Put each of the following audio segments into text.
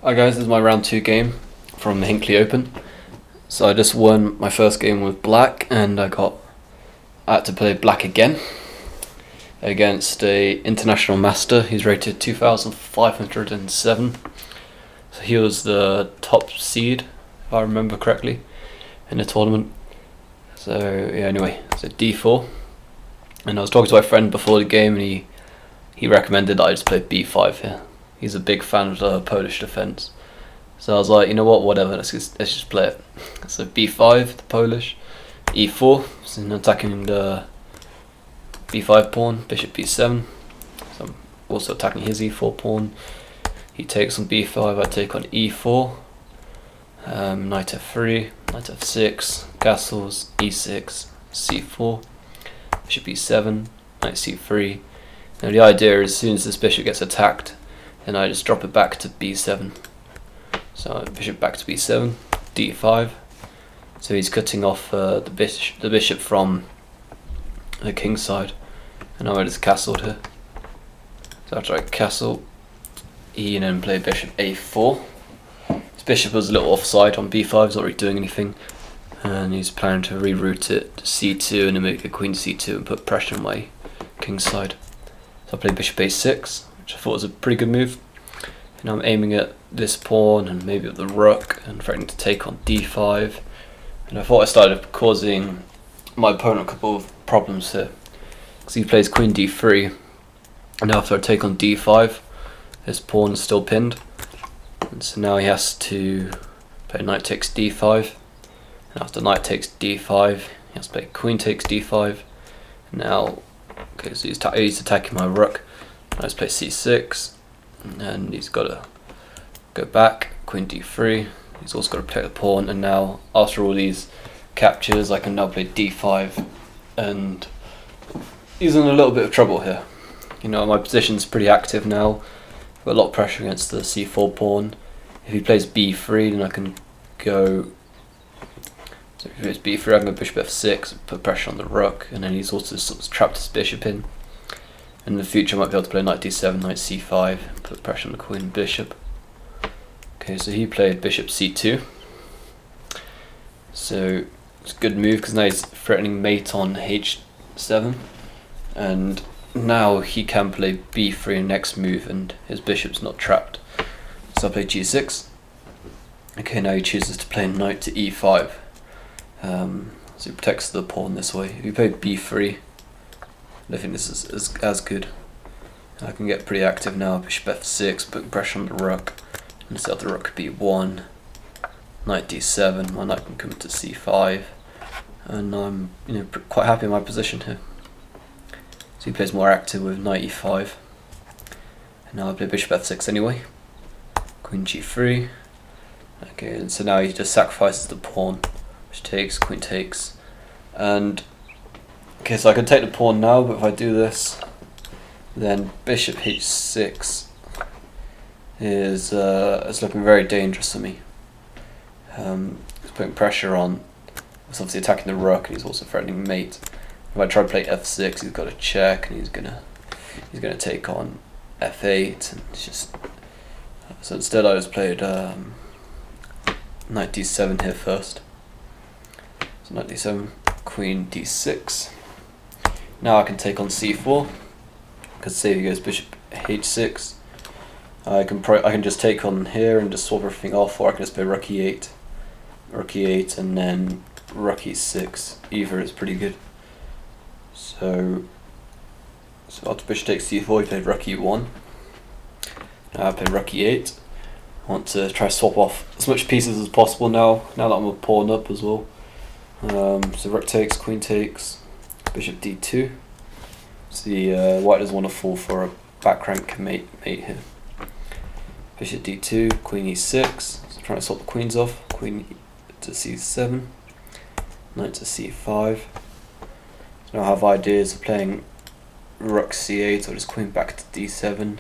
Hi guys, this is my round 2 game from the Hinckley Open. So I just won my first game with black, and I had to play black again against a international master. He's rated 2,507. So he was the top seed, if I remember correctly, in the tournament. So yeah, anyway, so d4. And I was talking to my friend before the game, and he recommended that I just play b5 here. He's a big fan of the Polish defense. So I was like, you know what, whatever, let's just play it. So b5, the Polish, e4, so attacking the b5 pawn, bishop b7. So I'm also attacking his e4 pawn. He takes on b5, I take on e4. Knight f3, knight f6, castles, e6, c4, bishop e7, knight c3. Now the idea is as soon as this bishop gets attacked, then I just drop it back to b7. So bishop back to b7, d5. So he's cutting off the bishop from the king's side, and now I just castled here. So after I castle, he then play bishop a4. His bishop was a little offside on b5, he's not really doing anything, and he's planning to reroute it to c2 and then make a queen c2 and put pressure on my king's side. So I played bishop a6, which I thought was a pretty good move. And I'm aiming at this pawn and maybe at the rook and threatening to take on d5. And I thought I started causing my opponent a couple of problems here, because he plays queen d3, and after I take on d5, his pawn is still pinned. And so now he has to play knight takes d5. And after knight takes d5, he has to play queen takes d5. And now, okay, so he's attacking my rook. Let's play c6. And he's got to go back, queen d3. He's also got to protect the pawn, and now after all these captures I can now play d5, and he's in a little bit of trouble here. You know, my position's pretty active now. I've got a lot of pressure against the c4 pawn. If he plays b3, then I can go. So if he plays b3, I can go bishop f6, put pressure on the rook, and then he's also sort of trapped his bishop in. In the future I might be able to play knight d7, knight c5, put pressure on the queen and bishop. Okay, so he played bishop c2. So it's a good move because now he's threatening mate on h7. And now he can play b3 next move and his bishop's not trapped. So I play g6. Okay, now he chooses to play knight to e5. So he protects the pawn this way. If he played b3, I think this is as good. I can get pretty active now. Bishop f6, putting pressure on the rook. Instead of the rook b1, knight d7. My knight can come to c5, and I'm quite happy in my position here. So he plays more active with knight e5. And now I play bishop f6 anyway. Queen g3. Okay, and so now he just sacrifices the pawn, which takes, queen takes, and okay, so I can take the pawn now, but if I do this, then bishop h6 is looking very dangerous for me. He's putting pressure on. He's obviously attacking the rook, and he's also threatening mate. If I try to play f6, he's got a check, and he's gonna take on f8, and it's just. So instead, I just played knight d7 here first. So knight d7, queen d6. Now I can take on c4, because say he goes bishop h6, I can just take on here and just swap everything off, or I can just play rook e8, and then rook e6. Either is pretty good. So after bishop takes c4, he played rook e1. Now I play rook e8. I want to try to swap off as much pieces as possible now that I'm a pawn up as well. So rook takes, queen takes, bishop d2. So white doesn't want to fall for a back rank mate here. Bishop d2, queen e6. So trying to swap the queens off. Queen to c7, knight to c5. So now I have ideas of playing rook c8 or just queen back to d7.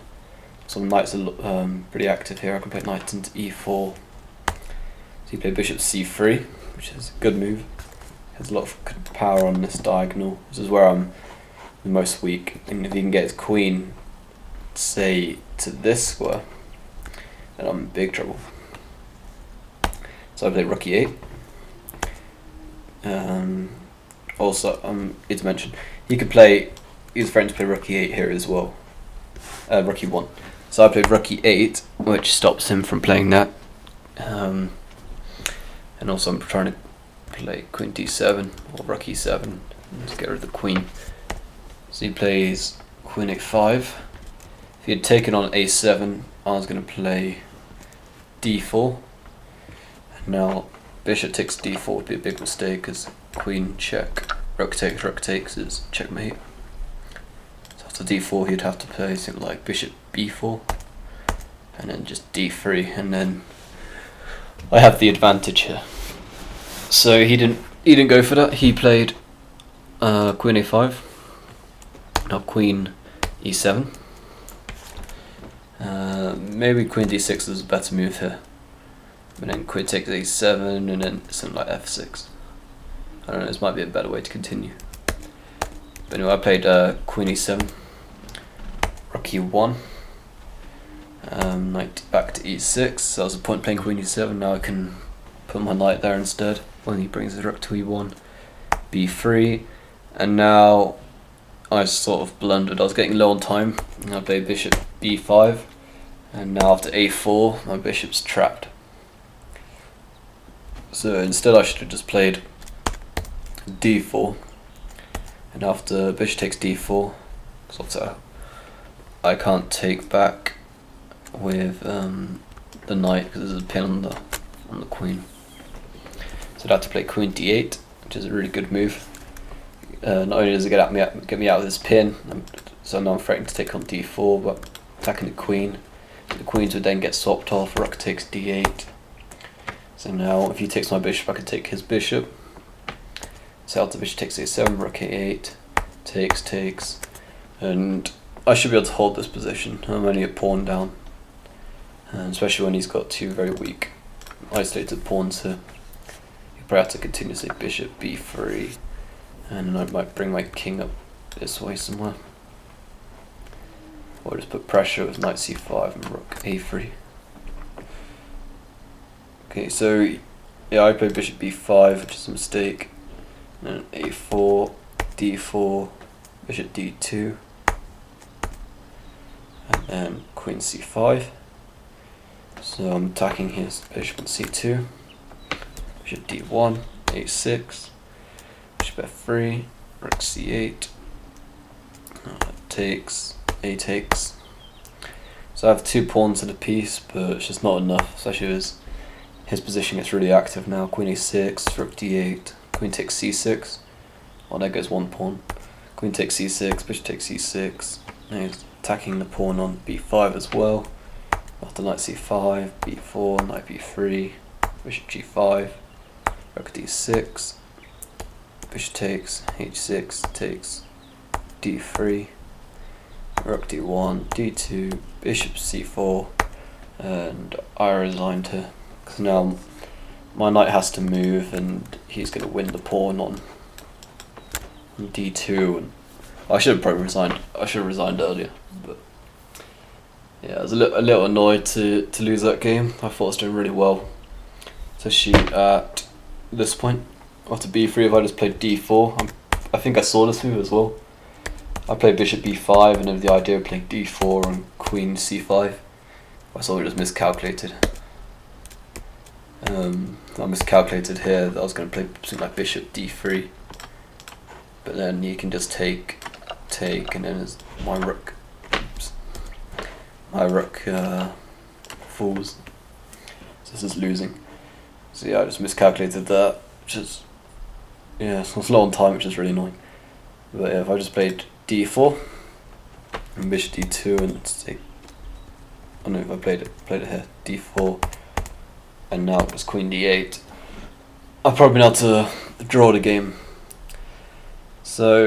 Some knights are pretty active here. I can play knight into e4. So you play bishop c3, which is a good move. Has a lot of good power on this diagonal. This is where I'm the most weak. And if he can get his queen, say, to this square, and I'm in big trouble. So I played rook e8. Also, need to mention, he was threatening to play rook e8 here as well. Rook e1. So I played rook e8, which stops him from playing that. And also I'm trying to play queen d7 or rook e7 to get rid of the queen. So he plays queen a5. If he had taken on a7, I was going to play d4. And now bishop takes d4 would be a big mistake, because queen check, rook takes is checkmate. So after d4 he'd have to play something like bishop b4 and then just d3, and then I have the advantage here. So he didn't go for that. He played queen a5, now queen e7. Maybe queen d6 is a better move here. And then queen takes a7 and then something like f6. I don't know, this might be a better way to continue. But anyway, I played queen e7, rook e1, knight back to e6. So there's a point playing queen e7. Now I can put my knight there instead when he brings his rook to e1, b3, and now I sort of blundered. I was getting low on time, and I played bishop b5, and now after a4 my bishop's trapped. So instead I should have just played d4, and after bishop takes d4, so I can't take back with the knight because there's a pin on the queen. So I'd have to play queen d8, which is a really good move. Not only does it get me out of this pin, so now I'm threatening to take on d4, but attacking the queen. The queens would then get swapped off. Rook takes d8. So now if he takes my bishop, I can take his bishop. So after bishop takes a7, rook a8, takes, and I should be able to hold this position. I'm only a pawn down, and especially when he's got two very weak isolated pawns here. You probably have to continue to say bishop b3, and then I might bring my king up this way somewhere, or just put pressure with knight c5 and rook a3. Okay, so yeah, I played bishop b5, which is a mistake, and then a4, d4, bishop d2, and then queen c5. So I'm attacking his bishop on c2, bishop d1, a6, bishop f3, rook c8, takes, a takes. So I have two pawns in a piece, but it's just not enough, especially as his position gets really active now. Queen a6, rook d8, queen takes c6. Well, there goes one pawn. Queen takes c6, bishop takes c6. Now he's attacking the pawn on b5 as well. After knight c5, b4, knight b3, bishop g5, rook d6, bishop takes, h6, takes, d3, rook d1, d2, bishop c4, and I resigned here. Because now my knight has to move and he's going to win the pawn on d2. And I should have probably resigned. I should have resigned earlier, but yeah, I was a little annoyed to lose that game. I thought I was doing really well to shoot at this point. After b3, if I just played d4, I think I saw this move as well. I played bishop b5 and then the idea of playing d4 and queen c5. I sort of just miscalculated. I miscalculated here that I was going to play something like bishop d3, but then you can just take, and then my rook falls. So this is losing. So yeah, I just miscalculated that, which is, yeah, it's a long time, which is really annoying. But yeah, if I just played d4 and bishop d2 and take, I don't know if I played it here, d4, and now it's queen d8, I've probably been able to draw the game. So